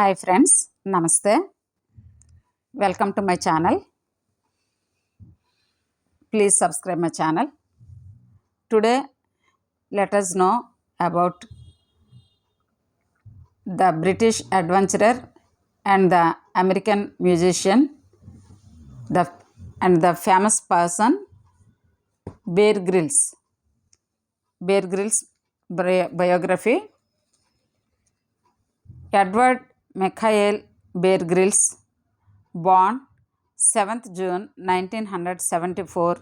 Hi friends, Namaste. Welcome to my channel. Please subscribe my channel. Today, let us know about the British adventurer and the American musician, the and the famous person Bear Grylls. Bear Grylls biography. Edward Michael Bear Grylls, born 7th June 1974,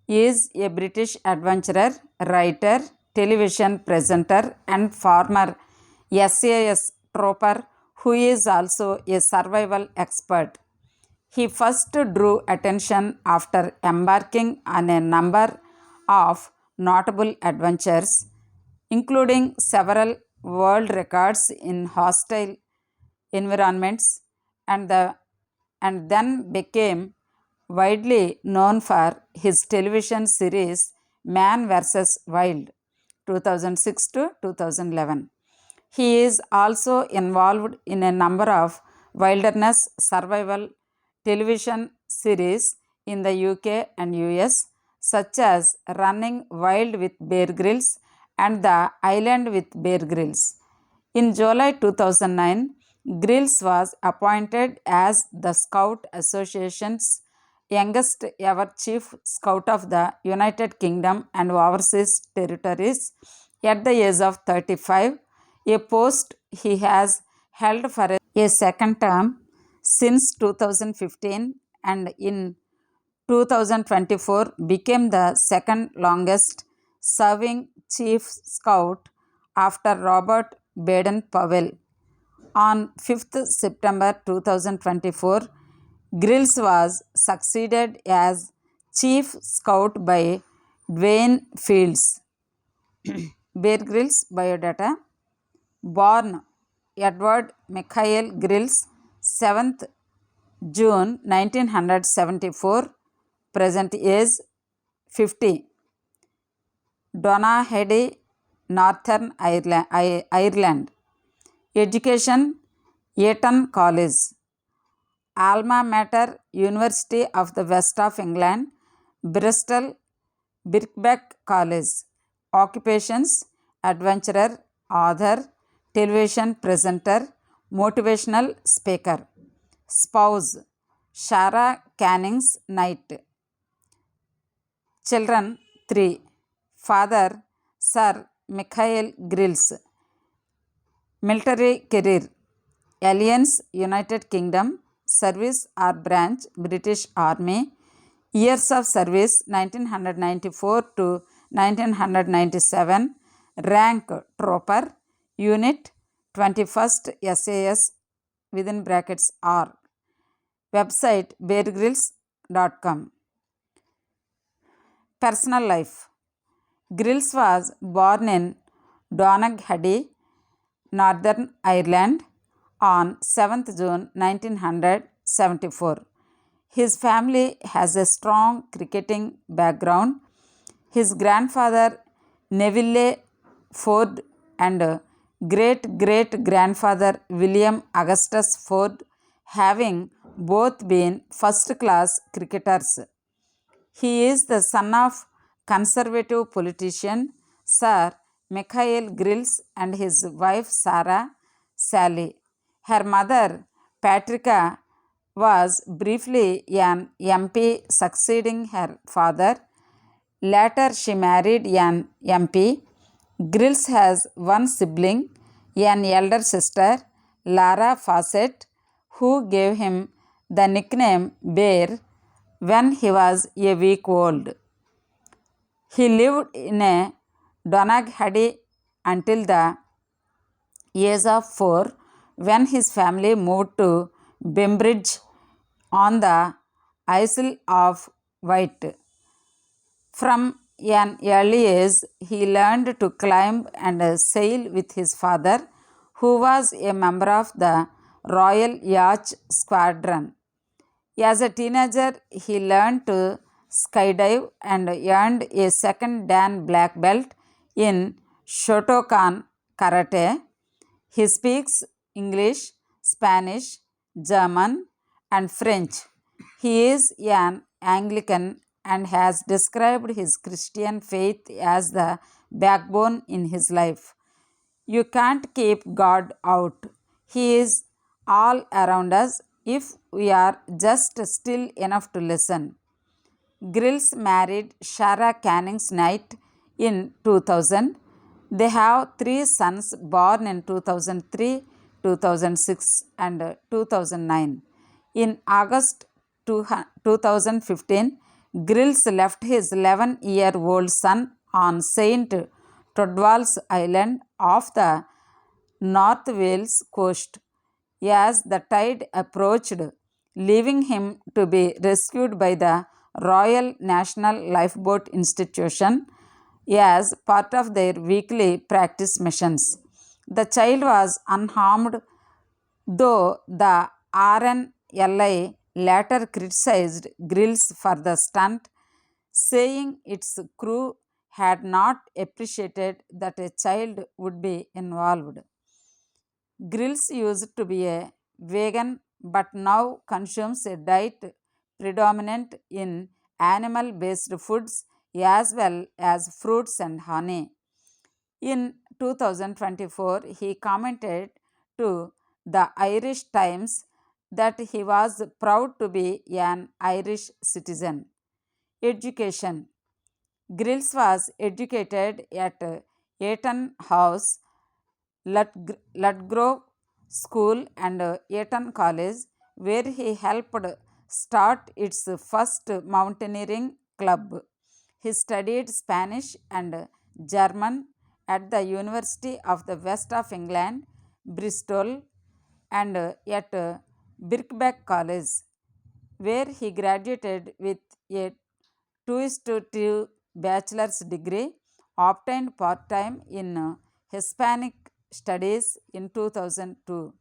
is a British adventurer, writer, television presenter, and former SAS trooper who is also a survival expert. He first drew attention after embarking on a number of notable adventures, including several world records in hostile environments, and then became widely known for his television series Man vs. Wild 2006 to 2011. He is also involved in a number of wilderness survival television series in the UK and US, such as Running Wild with Bear Grylls and The Island with Bear Grylls. In July 2009, Grylls was appointed as the Scout Association's youngest ever Chief Scout of the United Kingdom and Overseas Territories at the age of 35, a post he has held for a second term since 2015, and in 2024 became the second longest serving Chief Scout after Robert Baden-Powell. On 5th September 2024, Grylls was succeeded as Chief Scout by Dwayne Fields. Bear Grylls biodata. Born Edward Michael Grylls, 7th June 1974, present age 50, Donaghadee, Northern Ireland. Education, Eton College. Alma Mater, University of the West of England, Bristol, Birkbeck College. Occupations, adventurer, author, television presenter, motivational speaker. Spouse, Shara Cannings Knight. Children, 3. Father, Sir Michael Grylls. Military career, Alliance, United Kingdom. Service or branch, British Army. Years of service, 1994 to 1997. Rank, trooper. Unit, 21st SAS within brackets R. Website, beargrylls.com. Personal life. Grylls was born in Donaghadee, Northern Ireland on 7th June 1974. His family has a strong cricketing background. His grandfather Neville Ford and great-great-grandfather William Augustus Ford having both been first-class cricketers. He is the son of conservative politician Sir Michael Grylls and his wife Sarah Sally. Her mother, Patricia, was briefly an MP succeeding her father. Later, she married an MP. Grylls has one sibling, an elder sister, Lara Fawcett, who gave him the nickname Bear when he was a week old. He lived in a Donaghadee until the age of 4, when his family moved to Bembridge on the Isle of Wight. From an early age, he learned to climb and sail with his father, who was a member of the Royal Yacht Squadron. As a teenager, he learned to skydive and earned a second Dan black belt in Shotokan Karate. He speaks English, Spanish, German, and French. He is an Anglican and has described his Christian faith as the backbone in his life. You can't keep God out. He is all around us if we are just still enough to listen. Grills married Shara Cannings Knight in 2000. They have three sons born in 2003, 2006, and 2009. In August 2015, Grills left his 11-year-old son on St. Todwall's Island off the North Wales coast as the tide approached, leaving him to be rescued by the Royal National Lifeboat Institution as part of their weekly practice missions. The child was unharmed, though the RNLI later criticized Grills for the stunt, saying its crew had not appreciated that a child would be involved. Grills used to be a vegan but now consumes a diet predominant in animal based foods as well as fruits and honey. In 2024, he commented to the Irish Times that he was proud to be an Irish citizen. Education. Grills was educated at Eton House, Ludgrove School, and Eton College, where he helped start its first mountaineering club. He studied Spanish and German at the University of the West of England, Bristol, and at Birkbeck College, where he graduated with a 2:2 bachelor's degree obtained part time in Hispanic Studies in 2002.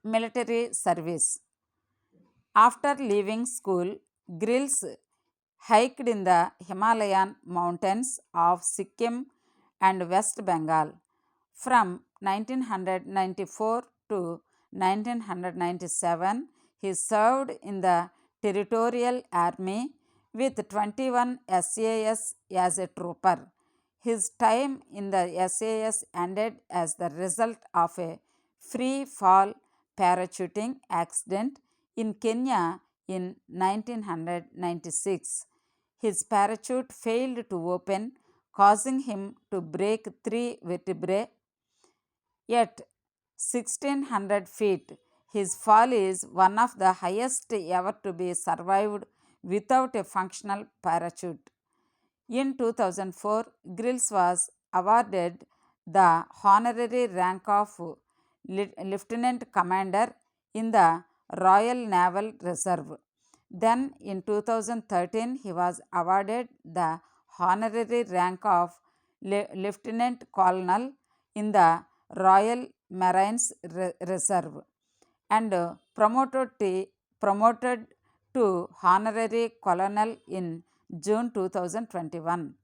Military service. After leaving school, Grills hiked in the Himalayan mountains of Sikkim and West Bengal. From 1994 to 1997, he served in the Territorial Army with 21 SAS as a trooper. His time in the SAS ended as the result of a free fall parachuting accident in Kenya in 1996. His parachute failed to open, causing him to break three vertebrae. At 1600 feet, his fall is one of the highest ever to be survived without a functional parachute. In 2004, Grills was awarded the honorary rank of Lieutenant Commander in the Royal Naval Reserve. Then in 2013, he was awarded the honorary rank of Lieutenant Colonel in the Royal Marines Reserve and promoted to honorary colonel in June 2021.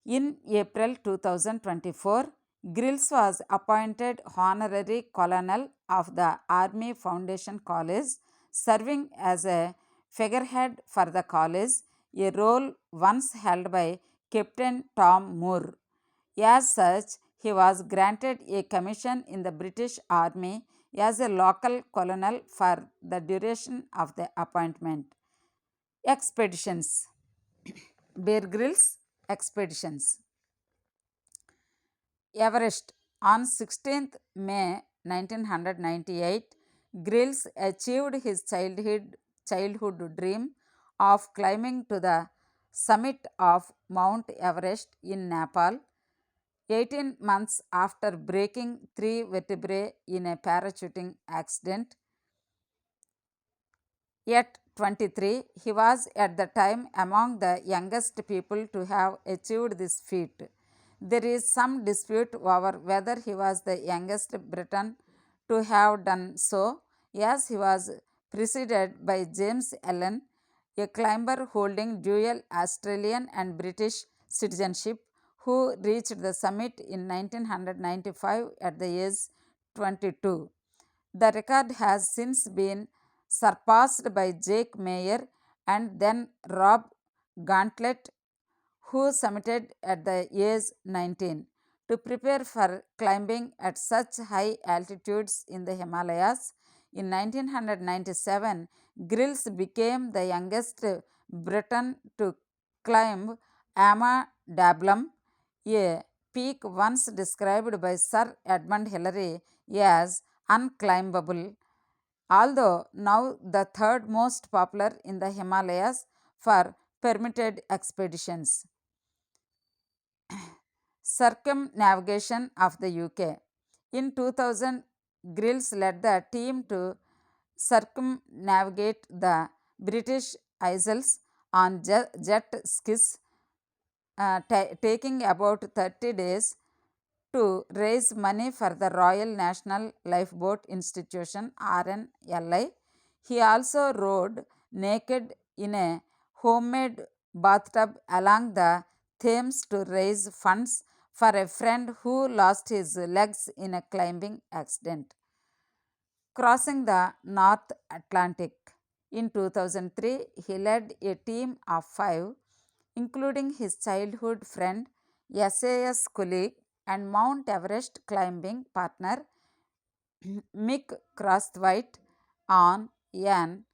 In April 2024, Grills was appointed honorary colonel of the Army Foundation College, serving as a figurehead for the college, a role once held by Captain Tom Moore. As such, he was granted a commission in the British Army as a local colonel for the duration of the appointment. Expeditions. Bear Grylls expeditions. Everest. On 16th May 1998, Grills achieved his childhood dream of climbing to the summit of Mount Everest in Nepal, 18 months after breaking three vertebrae in a parachuting accident. At 23, he was at the time among the youngest people to have achieved this feat. There is some dispute over whether he was the youngest Briton to have done so, as he was preceded by James Allen, a climber holding dual Australian and British citizenship, who reached the summit in 1995 at the age 22. The record has since been surpassed by Jake Mayer and then Rob Gauntlet, who summited at the age 19. To prepare for climbing at such high altitudes in the Himalayas, in 1997, Grills became the youngest Briton to climb Ama Dablam, a peak once described by Sir Edmund Hillary as unclimbable, although now the third most popular in the Himalayas for permitted expeditions. Circumnavigation of the UK. In 2000, Grills led the team to circumnavigate the British Isles on jet skis, taking about 30 days to raise money for the Royal National Lifeboat Institution RNLI. He also rode naked in a homemade bathtub along the Thames to raise funds for a friend who lost his legs in a climbing accident. Crossing the North Atlantic. In 2003, he led a team of 5, including his childhood friend, SAS colleague, and Mount Everest climbing partner Mick Crosthwaite, on an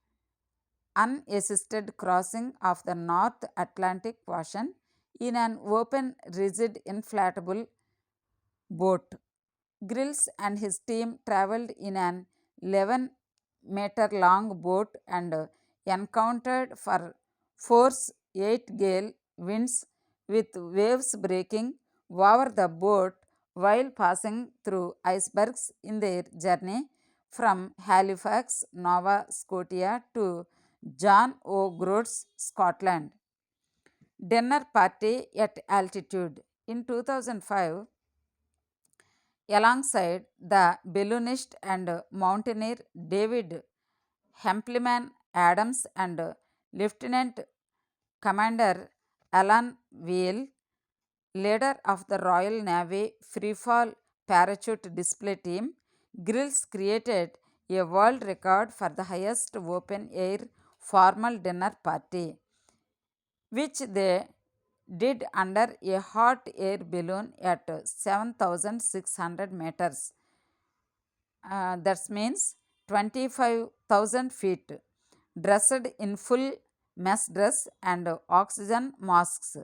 unassisted crossing of the North Atlantic Ocean in an open, rigid, inflatable boat. Grills and his team traveled in an 11-meter long boat and encountered for force 8 gale winds with waves breaking over the boat while passing through icebergs in their journey from Halifax, Nova Scotia to John O'Groats, Scotland. Dinner party at altitude. In 2005, alongside the balloonist and mountaineer David Hempleman Adams and Lieutenant Commander Alan Veal, leader of the Royal Navy Freefall Parachute Display Team, Grills created a world record for the highest open air formal dinner party, which they did under a hot air balloon at 7,600 meters. That means 25,000 feet, dressed in full mess dress and oxygen masks.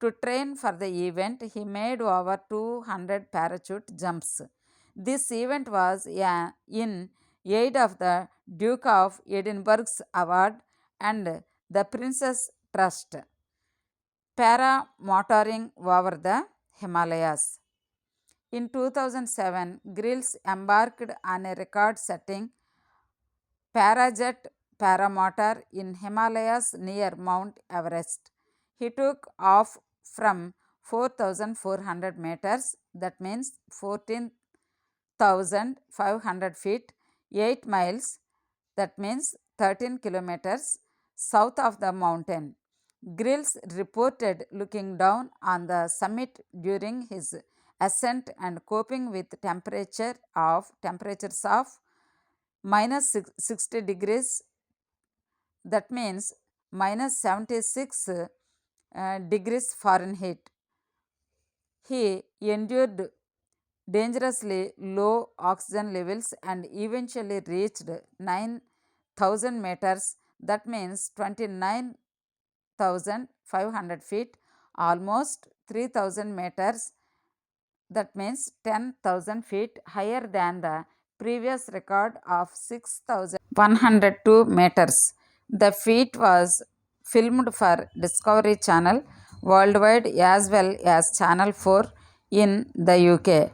To train for the event, he made over 200 parachute jumps. This event was in aid of the Duke of Edinburgh's award and the Princess Trust. Paramotoring over the Himalayas. In 2007, Grills embarked on a record setting Parajet paramotor in Himalayas near Mount Everest. He took off from 4,400 meters, that means 14,500 feet, 8 miles, that means 13 kilometers, south of the mountain. Grills reported looking down on the summit during his ascent and coping with temperatures of minus 60 degrees, that means minus 76 degrees Fahrenheit. He endured dangerously low oxygen levels and eventually reached 9,000 meters, that means 29,500 feet, almost 3,000 meters, that means 10,000 feet higher than the previous record of 6,102 meters. The feat was filmed for Discovery Channel worldwide as well as Channel 4 in the UK.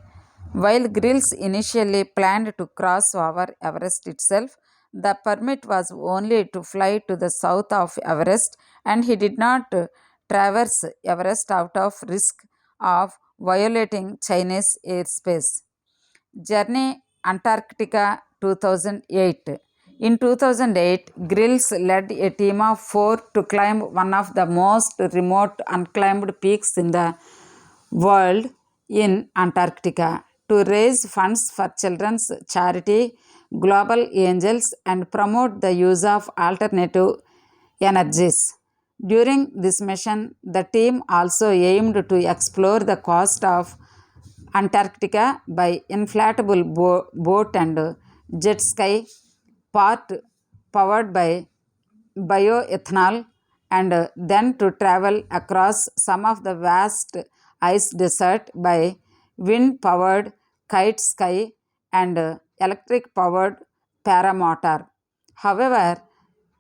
While Grills initially planned to cross over Everest itself, the permit was only to fly to the south of Everest, and he did not traverse Everest out of risk of violating Chinese airspace. Journey Antarctica 2008. In 2008, Grills led a team of 4 to climb one of the most remote unclimbed peaks in the world in Antarctica. To raise funds for children's charity global angels and promote the use of alternative energies. During this mission, the team also aimed to explore the coast of Antarctica by inflatable boat and jet ski, part powered by bioethanol, and then to travel across some of the vast ice desert by wind powered kite ski and electric powered paramotor. However,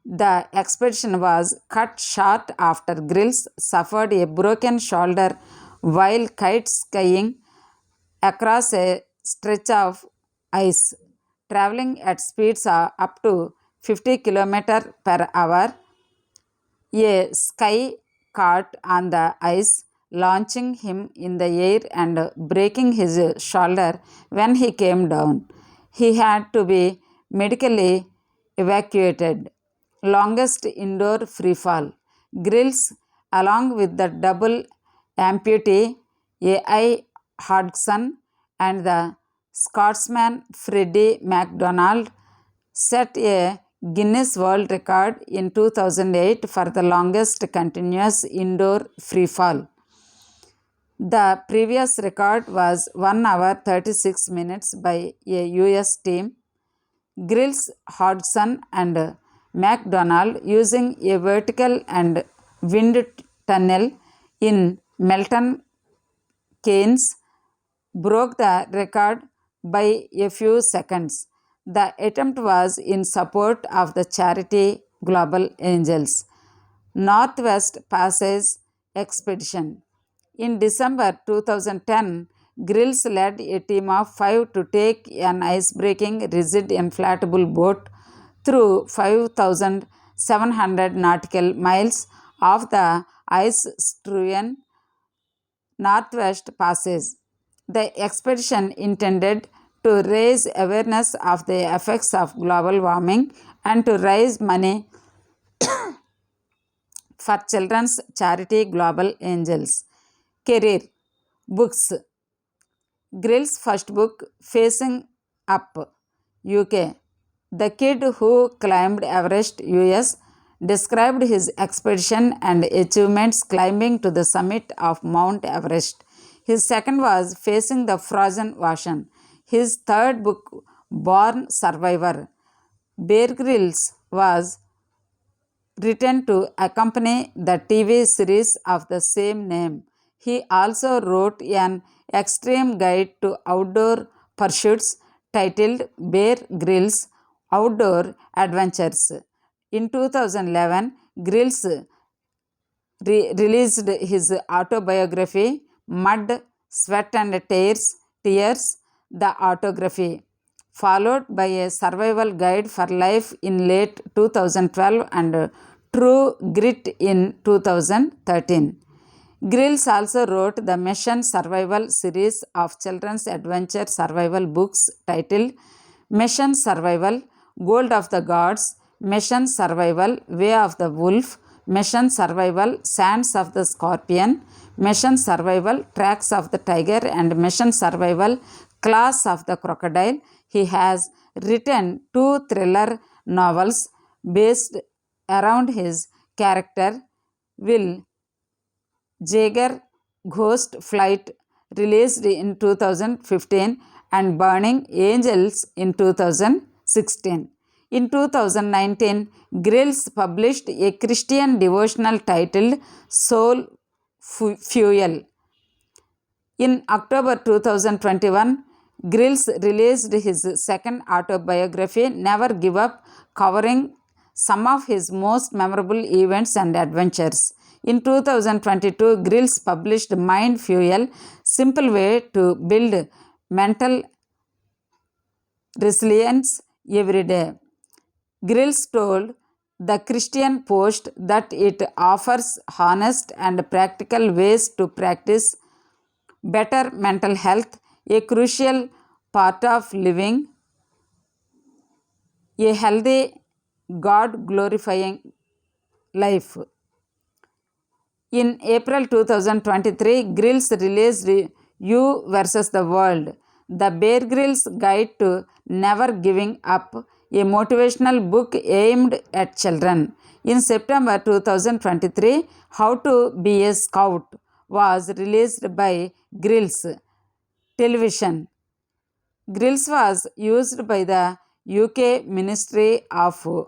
the expedition was cut short after Grills suffered a broken shoulder while kite skiing across a stretch of ice, traveling at speeds up to 50 km per hour. A sky caught on the ice, launching him in the air and breaking his shoulder when he came down. He had to be medically evacuated. Longest indoor freefall. Grills, along with the double amputee A.I. Hodgson and the Scotsman Freddie MacDonald, set a Guinness World Record in 2008 for the longest continuous indoor freefall. The previous record was 1 hour 36 minutes by a US team. Grills, Hodgson, and MacDonald, using a vertical and wind tunnel in Milton Keynes, broke the record by a few seconds. The attempt was in support of the charity Global Angels Northwest Passage Expedition. In December 2010, Grills led a team of 5 to take an ice-breaking rigid inflatable boat through 5,700 nautical miles of the ice-strewn Northwest Passage. The expedition intended to raise awareness of the effects of global warming and to raise money for children's charity Global Angels. Career books. Grill's first book, Facing Up, UK. The Kid Who Climbed Everest, US, described his expedition and achievements climbing to the summit of Mount Everest. His second was Facing the Frozen Ocean. His third book, Born Survivor. Bear Grylls was written to accompany the TV series of the same name. He also wrote an extreme guide to outdoor pursuits titled Bear Grylls Outdoor Adventures. In 2011, Grylls released his autobiography, Mud, Sweat and Tears, the Autography, followed by a survival guide for life in late 2012 and True Grit in 2013. Grills also wrote the Mission Survival series of children's adventure survival books titled Mission Survival, Gold of the Gods, Mission Survival, Way of the Wolf, Mission Survival, Sands of the Scorpion, Mission Survival, Tracks of the Tiger, and Mission Survival, Claws of the Crocodile. He has written 2 thriller novels based around his character, Will Jaeger, Ghost Flight, released in 2015, and Burning Angels in 2016. In 2019, Grills published a Christian devotional titled Soul Fuel. In October 2021, Grills released his second autobiography, Never Give Up, covering some of his most memorable events and adventures. In 2022, Grills published Mind Fuel, Simple Way to Build Mental Resilience Every Day. Grills told the Christian Post that it offers honest and practical ways to practice better mental health, a crucial part of living a healthy, God-glorifying life. In April 2023, Grills released You versus the World, The Bear Grylls Guide to Never Giving Up, a motivational book aimed at children. In September 2023, How to Be a Scout was released by Grylls Television. Grylls was used by the UK Ministry of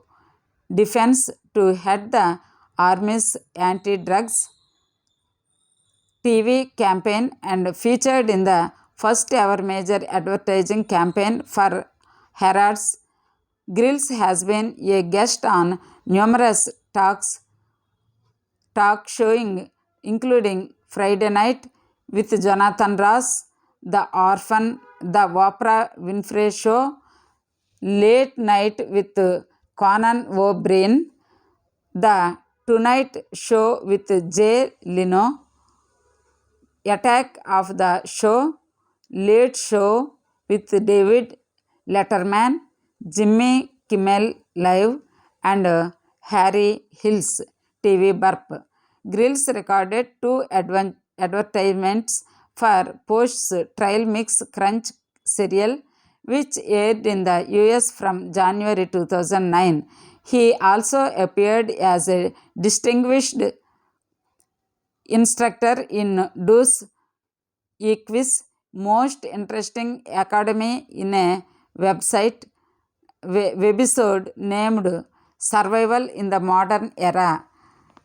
Defence to head the Army's anti-drugs TV campaign and featured in the first ever major advertising campaign for Harrods. Grylls has been a guest on numerous talk showing, including Friday Night with Jonathan Ross, The Orphan, The Oprah Winfrey Show, Late Night with Conan O'Brien, The Tonight Show with Jay Leno, Attack of the Show, Late Show with David Letterman, Jimmy Kimmel Live, and Harry Hill's TV Burp. Grylls recorded two advertisements for Post's Trail Mix Crunch cereal, which aired in the US from January 2009. He also appeared as a distinguished instructor in Do's Equus Most Interesting Academy in a webisode named Survival in the Modern Era.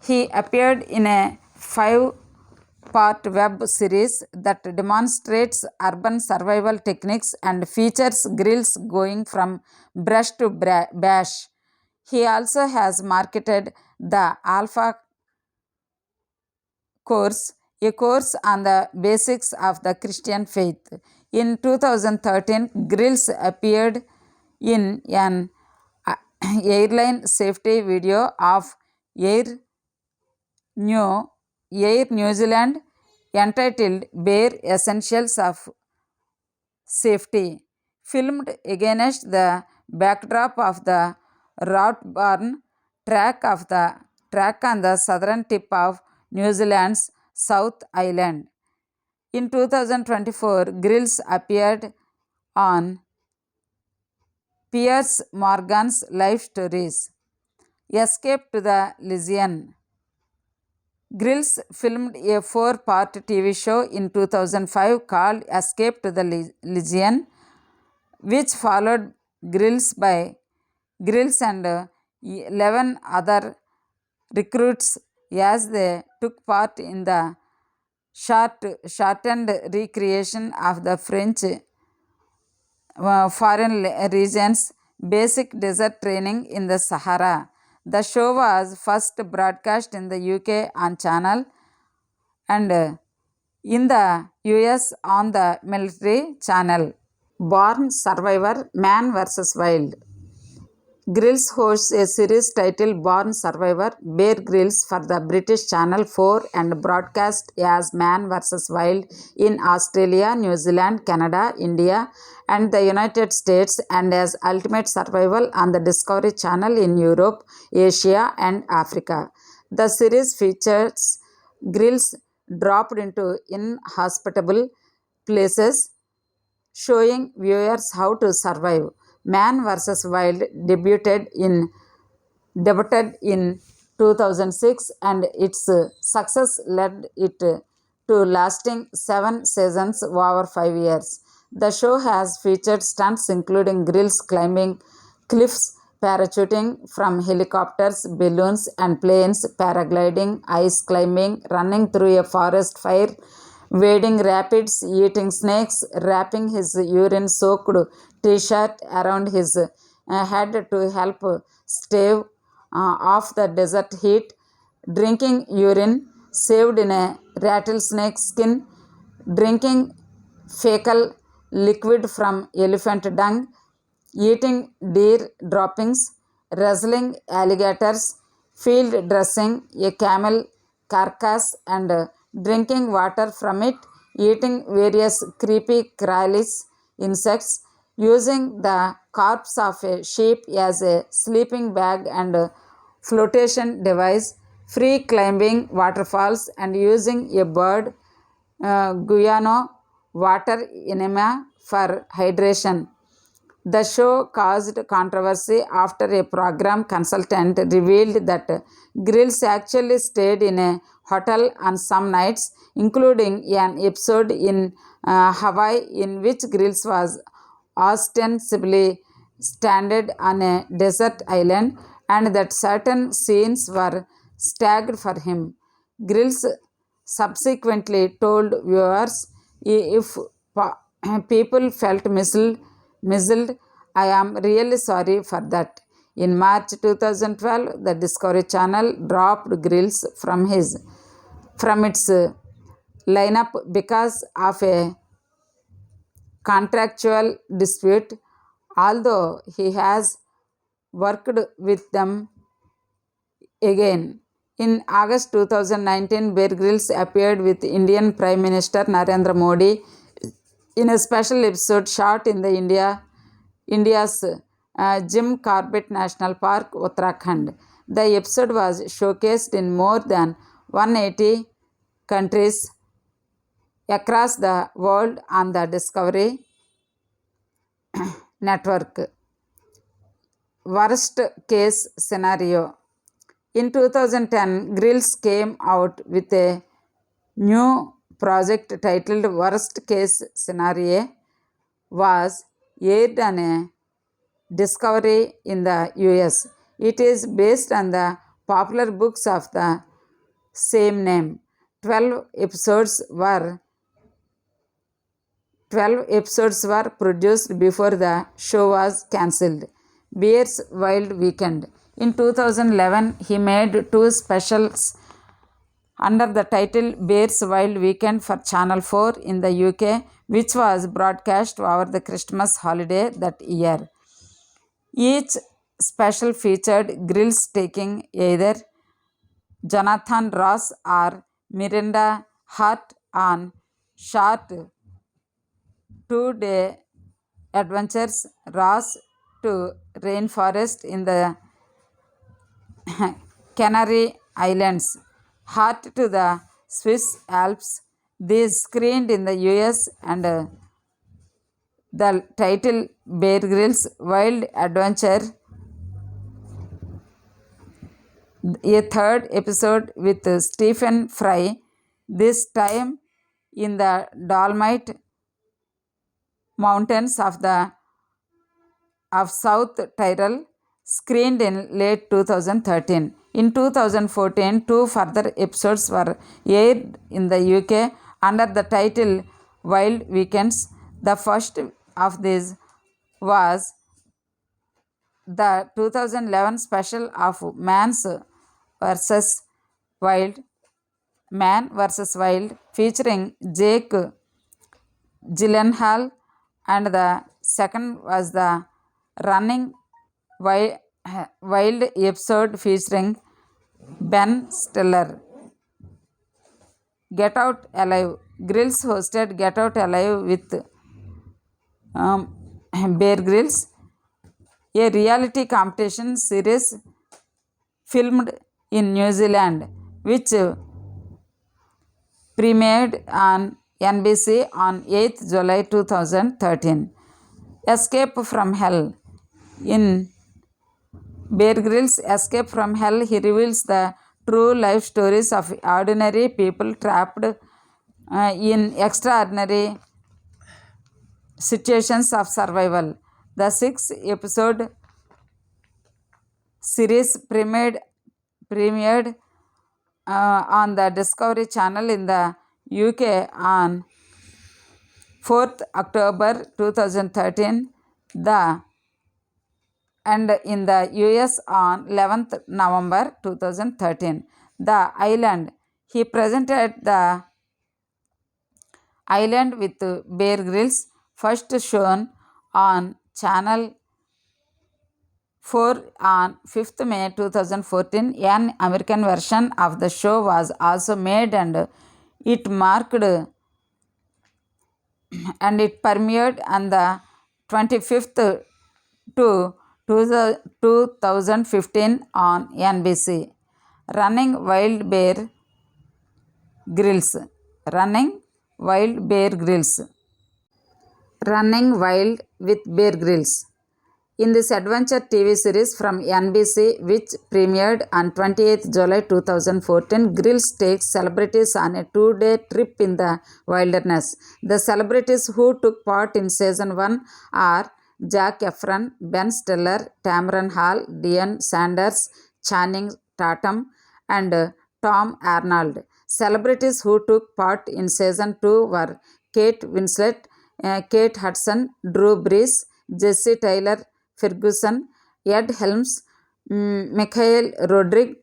He appeared in a 5-part web series that demonstrates urban survival techniques and features Grylls going from brush to bash. He also has marketed the Alpha Course, a course on the basics of the Christian faith. In 2013, Grylls appeared in an airline safety video of Air New Zealand entitled Bare Essentials of Safety, filmed against the backdrop of the Roughburn track on the southern tip of New Zealand's South Island. In 2024, Grylls appeared on Piers Morgan's Life Stories, Escape to the Legion. Grylls filmed a 4-part TV show in 2005 called Escape to the Legion, which followed Grylls and 11 other recruits as they took part in the shortened recreation of the French foreign region's basic desert training in the Sahara. The show was first broadcast in the UK on Channel and in the US on the Military Channel. Born Survivor, Man vs. Wild. Grylls hosts a series titled Born Survivor, Bear Grylls for the British Channel 4 and broadcast as Man vs. Wild in Australia, New Zealand, Canada, India, and the United States, and as Ultimate Survival on the Discovery Channel in Europe, Asia, and Africa. The series features Grylls dropped into inhospitable places, showing viewers how to survive. Man vs. Wild debuted in 2006 and its success led it to lasting 7 seasons over 5 years. The show has featured stunts including Grylls climbing cliffs, parachuting from helicopters, balloons and planes, paragliding, ice climbing, running through a forest fire, wading rapids, eating snakes, wrapping his urine-soaked t-shirt around his head to help stave off the desert heat, drinking urine saved in a rattlesnake skin, drinking fecal liquid from elephant dung, eating deer droppings, wrestling alligators, field dressing a camel carcass and drinking water from it, eating various creepy crawlies insects, using the corpse of a sheep as a sleeping bag and flotation device, free climbing waterfalls and using a bird guano water enema for hydration. The show caused controversy after a program consultant revealed that Grills actually stayed in a hotel on some nights, including an episode in Hawaii in which Grills was ostensibly stranded on a desert island, and that certain scenes were staged for him. Grills subsequently told viewers, if people felt misled, I am really sorry for that. In March 2012, the Discovery Channel dropped Grills from its lineup because of a contractual dispute, although he has worked with them again. In August 2019, Bear Grylls appeared with Indian Prime Minister Narendra Modi in a special episode shot in India's Jim Corbett National Park, Uttarakhand. The episode was showcased in more than 180 countries across the world on the Discovery Network. Worst case scenario. In 2010, Grills came out with a new project titled Worst Case Scenario, was aired on a Discovery in the US. It is based on the popular books of the same name. 12 episodes were produced before the show was cancelled. Bear's Wild Weekend. In 2011, he made 2 specials under the title Bear's Wild Weekend for Channel 4 in the UK, which was broadcast over the Christmas holiday that year. Each special featured Grills taking either Jonathan Ross or Miranda Hart on short 2-day adventures. Ross to rainforest in the Canary Islands, Hart to the Swiss Alps. These screened in the US and the title Bear Grylls Wild Adventure, a third episode with Stephen Fry, this time in the Dolomite Mountains of South Tyrol, screened in late 2013. In 2014, 2 further episodes were aired in the UK under the title Wild Weekends. The first of these was the 2011 special of Man vs. Wild, featuring Jake Gyllenhaal, and the second was the Running Wild episode featuring Ben Stiller. Get Out Alive. Grills hosted Get Out Alive with Bear Grylls, a reality competition series filmed in New Zealand, which premiered on NBC on 8th July 2013. Escape from Hell. In Bear Grylls' Escape from Hell, he reveals the true life stories of ordinary people trapped in extraordinary situations of survival. The 6-episode series premiered on the Discovery Channel in the UK on 4th October 2013, and in the US on 11th November 2013. The Island. He presented The Island with Bear Grylls, first shown on Channel 4 on 5th May 2014. An American version of the show was also made, and it premiered on the 25th to 2015 on NBC. Running Wild Bear Grylls. Running Wild with Bear Grylls. In this adventure TV series from NBC, which premiered on 28th July 2014, Grylls takes celebrities on a 2-day trip in the wilderness. The celebrities who took part in season 1 are Zac Efron, Ben Stiller, Tamron Hall, Deion Sanders, Channing Tatum, and Tom Arnold. Celebrities who took part in season 2 were Kate Winslet, Kate Hudson, Drew Brees, Jesse Tyler Ferguson, Ed Helms, Mikhail Rodriguez,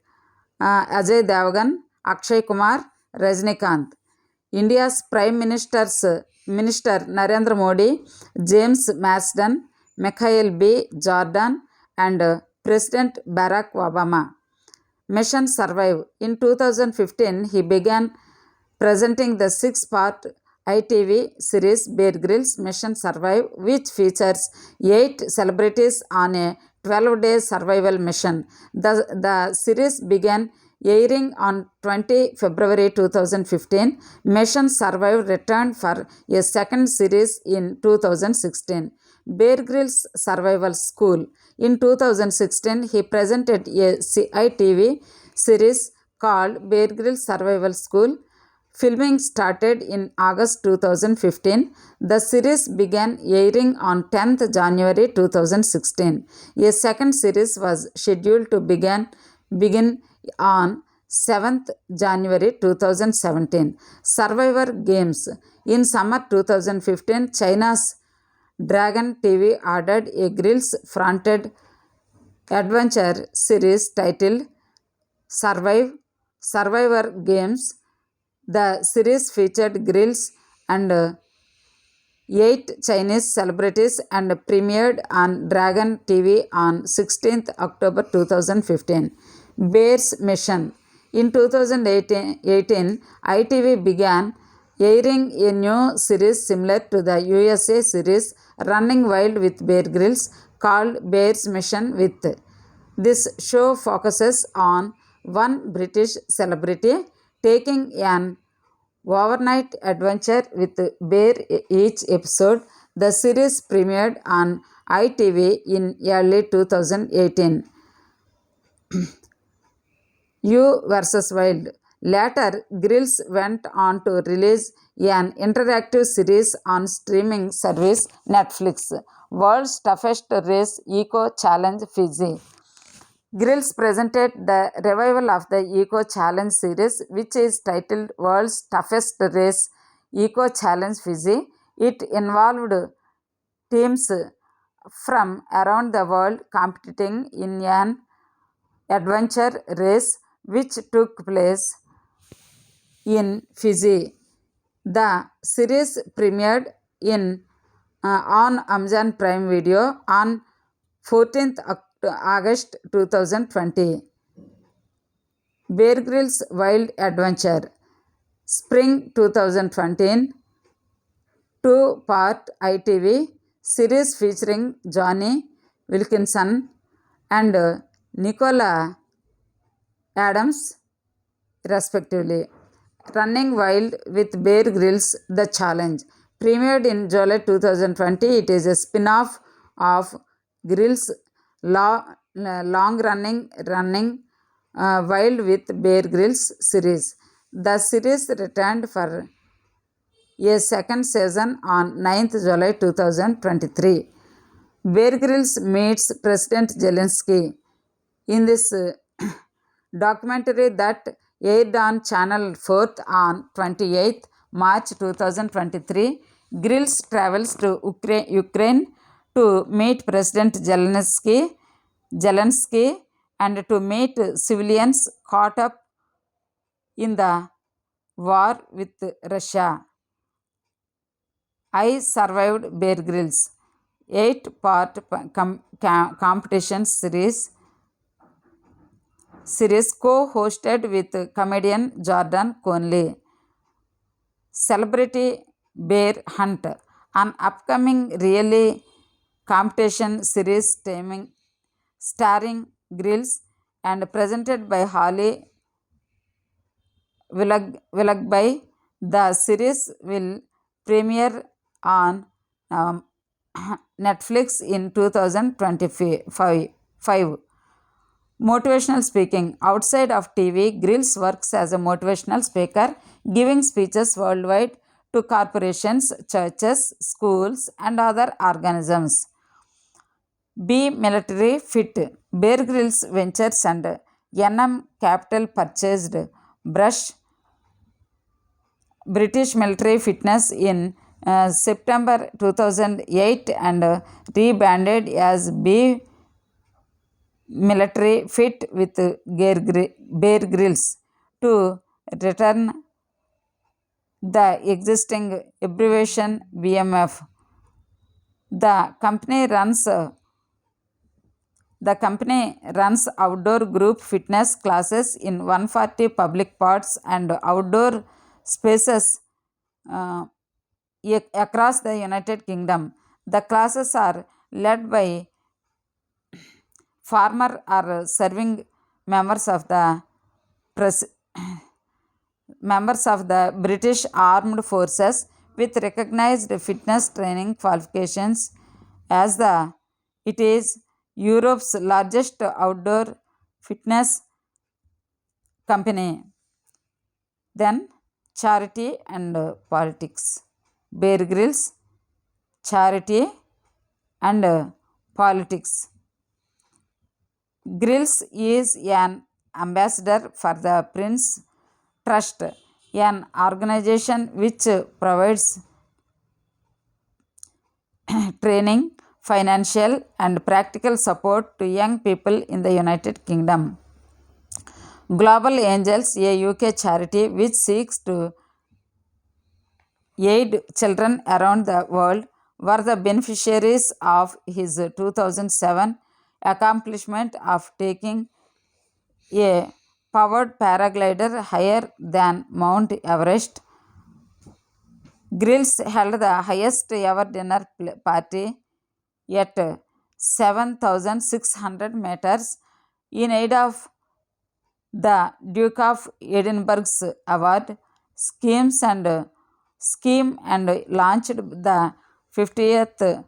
Ajay Devgan, Akshay Kumar, Rajinikanth. India's Prime Minister Narendra Modi, James Marsden, Mikhail B. Jordan, and President Barack Obama. Mission Survive. In 2015, he began presenting the 6-part ITV series Bear Grylls Mission Survive, which features 8 celebrities on a 12-day survival mission. The series began airing on 20 February 2015. Mission Survive returned for a second series in 2016. Bear Grylls Survival School. In 2016, he presented a CITV series called Bear Grylls Survival School. Filming started in August 2015. The series began airing on 10th January 2016. A second series was scheduled to begin on 7th January 2017. Survivor Games. In summer 2015, China's Dragon TV ordered a Grylls-fronted adventure series titled Survivor Games. The series featured Grylls and 8 Chinese celebrities and premiered on Dragon TV on 16th October 2015. Bear's Mission. In 2018, ITV began airing a new series similar to the USA series Running Wild with Bear Grylls called Bear's Mission with. This show focuses on one British celebrity taking an overnight adventure with Bear each episode. The series premiered on ITV in early 2018. You vs. Wild. Later, Grylls went on to release an interactive series on streaming service Netflix, World's Toughest Race Eco Challenge Fiji. Grylls presented the revival of the Eco Challenge series, which is titled World's Toughest Race Eco Challenge Fiji. It involved teams from around the world competing in an adventure race which took place in Fiji. The series premiered on Amazon Prime Video on 14th August 2020. Bear Grylls Wild Adventure. Spring 2020. 2-part ITV series featuring Johnny Wilkinson and Nicola Adams respectively. Running Wild with Bear Grylls The Challenge. Premiered in July 2020, it is a spin-off of Grylls' long-running Running Wild with Bear Grylls series. The series returned for a second season on 9th July 2023. Bear Grylls meets President Zelensky. In this documentary that aired on Channel 4th on 28th March 2023, Grylls travels to Ukraine to meet President Zelensky and to meet civilians caught up in the war with Russia. I Survived Bear Grylls. 8-part competition series co-hosted with comedian Jordan Conley. Celebrity Bear Hunt, an upcoming reality competition series starring Grylls and presented by Holly Willoughby. The series will premiere on um, Netflix in 2025. Motivational speaking. Outside of TV, Grills works as a motivational speaker, giving speeches worldwide to corporations, churches, schools, and other organisms. Be military fit. Bear Grylls Ventures and NM Capital purchased British military fitness in September 2008 and rebranded as B Military Fit with Bear Grylls to return the existing abbreviation BMF. The company runs outdoor group fitness classes in 140 public parks and outdoor spaces uh, across the United Kingdom. The classes are led by former or serving members of the pres- members of the British Armed Forces with recognized fitness training qualifications as it is Europe's largest outdoor fitness company. Then charity and politics. Bear Grylls, charity and politics. Grylls is an ambassador for the Prince Trust, an organization which provides training, financial, and practical support to young people in the United Kingdom. Global Angels, a UK charity which seeks to aid children around the world, were the beneficiaries of his 2007 accomplishment of taking a powered paraglider higher than Mount Everest. Grylls held the highest ever dinner party at 7,600 meters in aid of the Duke of Edinburgh's award scheme and launched the 50th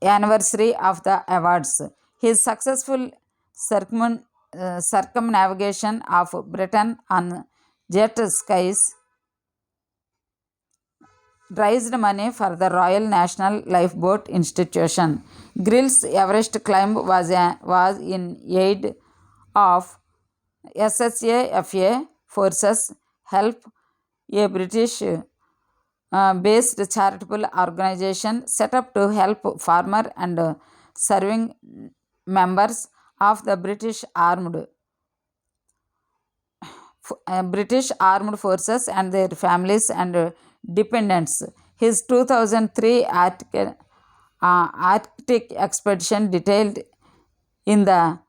anniversary of the awards. His successful circumnavigation of Britain on jet skies raised money for the Royal National Lifeboat Institution. Grylls' Everest climb was in aid of SSAFA Forces Help, a British based charitable organization set up to help former and serving members of the British Armed Forces and their families and dependents. His 2003 Arctic expedition, detailed in the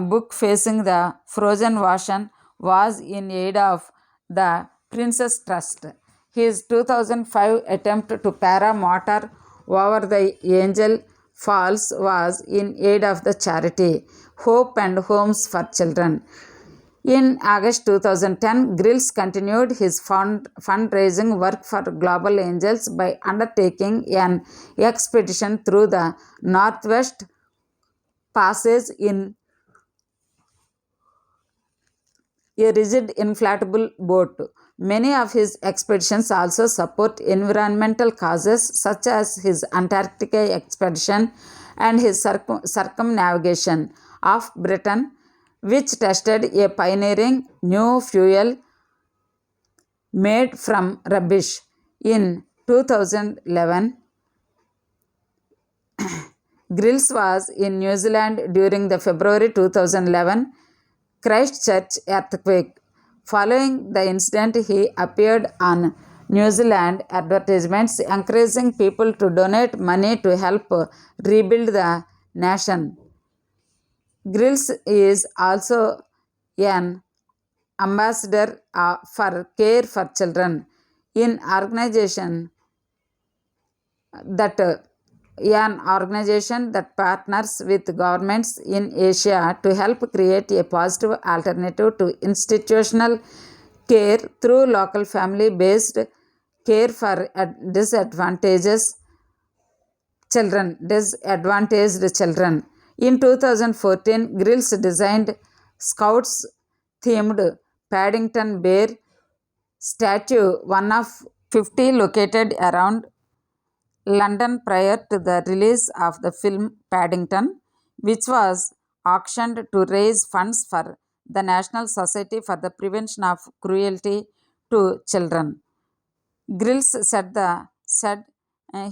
book Facing the Frozen Ocean, was in aid of the Prince's Trust. His 2005 attempt to paramotor over the Angel Falls was in aid of the charity Hope and Homes for Children. In August 2010, Grylls continued his fundraising work for Global Angels by undertaking an expedition through the Northwest Passage in a rigid inflatable boat. Many of his expeditions also support environmental causes, such as his Antarctica expedition and his circumnavigation of Britain, which tested a pioneering new fuel made from rubbish. In 2011, Grylls was in New Zealand during the February 2011 Christchurch earthquake. Following the incident, he appeared on New Zealand advertisements encouraging people to donate money to help rebuild the nation. Grylls is also an ambassador for Care for Children, an organization that partners with governments in Asia to help create a positive alternative to institutional care through local family based care for disadvantaged children. In 2014, Grills designed Scouts themed Paddington Bear statue, one of 50 located around London prior to the release of the film Paddington, which was auctioned to raise funds for the National Society for the Prevention of Cruelty to Children. Grills said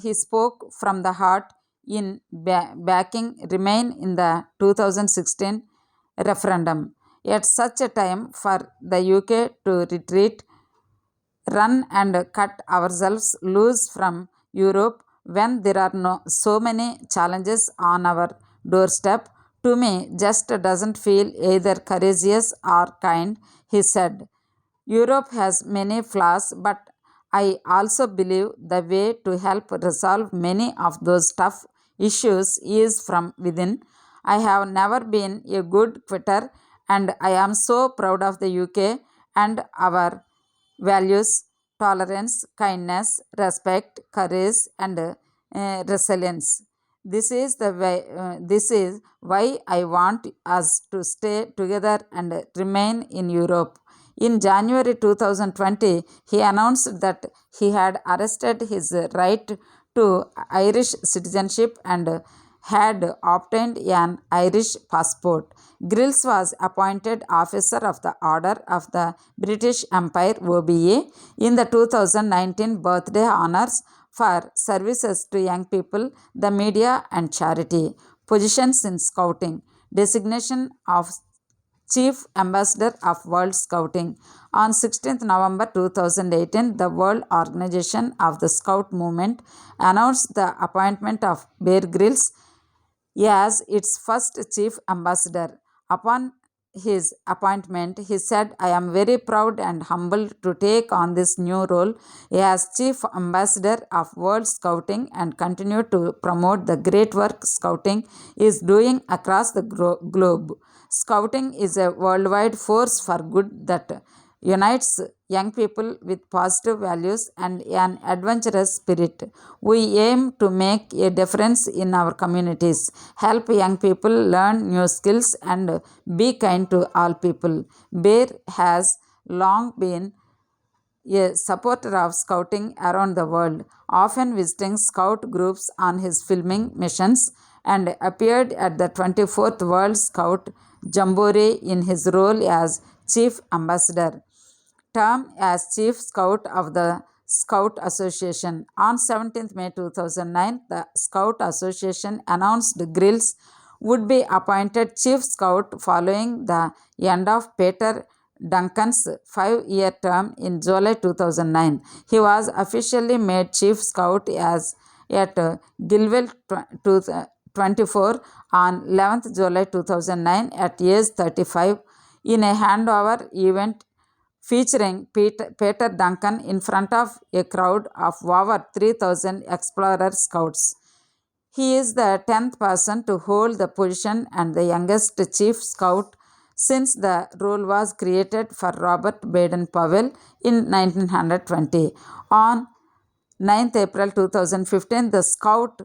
he spoke from the heart in backing Remain in the 2016 referendum. At such a time for the UK to retreat, run and cut ourselves loose from Europe when there are so many challenges on our doorstep, to me just doesn't feel either courageous or kind, he said. Europe has many flaws, but I also believe the way to help resolve many of those tough issues is from within. I have never been a good quitter, and I am so proud of the UK and our values: tolerance, kindness, respect, courage, and resilience. This is why I want us to stay together and remain in Europe. In January 2020, he announced that he had arrested his right to Irish citizenship and had obtained an Irish passport. Grills was appointed Officer of the Order of the British Empire (OBE) in the 2019 birthday honors for services to young people, the media, and charity. Positions in Scouting: Designation of Chief Ambassador of World Scouting. On 16th November 2018, the World Organization of the Scout Movement announced the appointment of Bear Grylls as its first chief ambassador. Upon his appointment, he said, I am very proud and humbled to take on this new role as Chief Ambassador of World Scouting and continue to promote the great work Scouting is doing across the globe. Scouting is a worldwide force for good that unites young people with positive values and an adventurous spirit. We aim to make a difference in our communities, help young people learn new skills, and be kind to all people. Bear has long been a supporter of scouting around the world, often visiting scout groups on his filming missions, and appeared at the 24th World Scout Jamboree in his role as Chief Ambassador term as Chief Scout of the Scout Association. On 17th May 2009, the Scout Association announced Grills would be appointed Chief Scout following the end of Peter Duncan's 5-year term in July 2009. He was officially made Chief Scout at Gilwell 24 on 11th July 2009 at age 35 in a handover event featuring Peter Duncan in front of a crowd of over 3,000 Explorer Scouts. He is the 10th person to hold the position and the youngest Chief Scout since the role was created for Robert Baden-Powell in 1920. On 9th April 2015, the Scout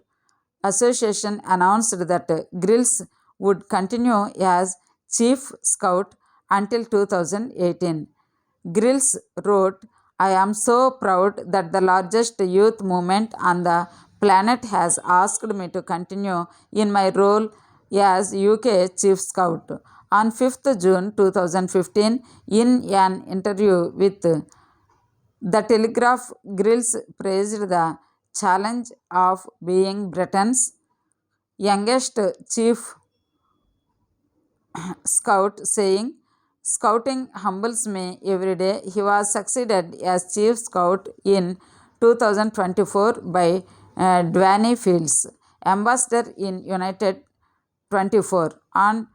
Association announced that Grills would continue as Chief Scout until 2018. Grills wrote, I am so proud that the largest youth movement on the planet has asked me to continue in my role as UK Chief Scout. On 5th June 2015, in an interview with The Telegraph, Grills praised the challenge of being Britain's youngest Chief Scout, saying, Scouting humbles me every day. He was succeeded as Chief Scout in 2024 by Dwayne Fields, Ambassador in United 24. On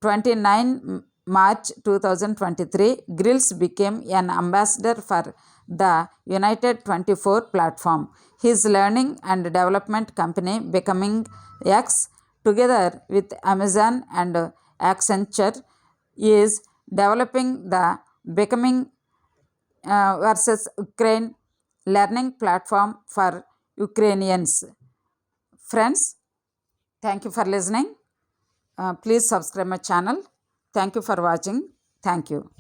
29 March 2023, Grills became an ambassador for the United 24 platform. His learning and development company, Becoming X, together with Amazon and Accenture, is developing the Becoming versus Ukraine learning platform for Ukrainians. Friends, thank you for listening. Please subscribe my channel. Thank you for watching. Thank you.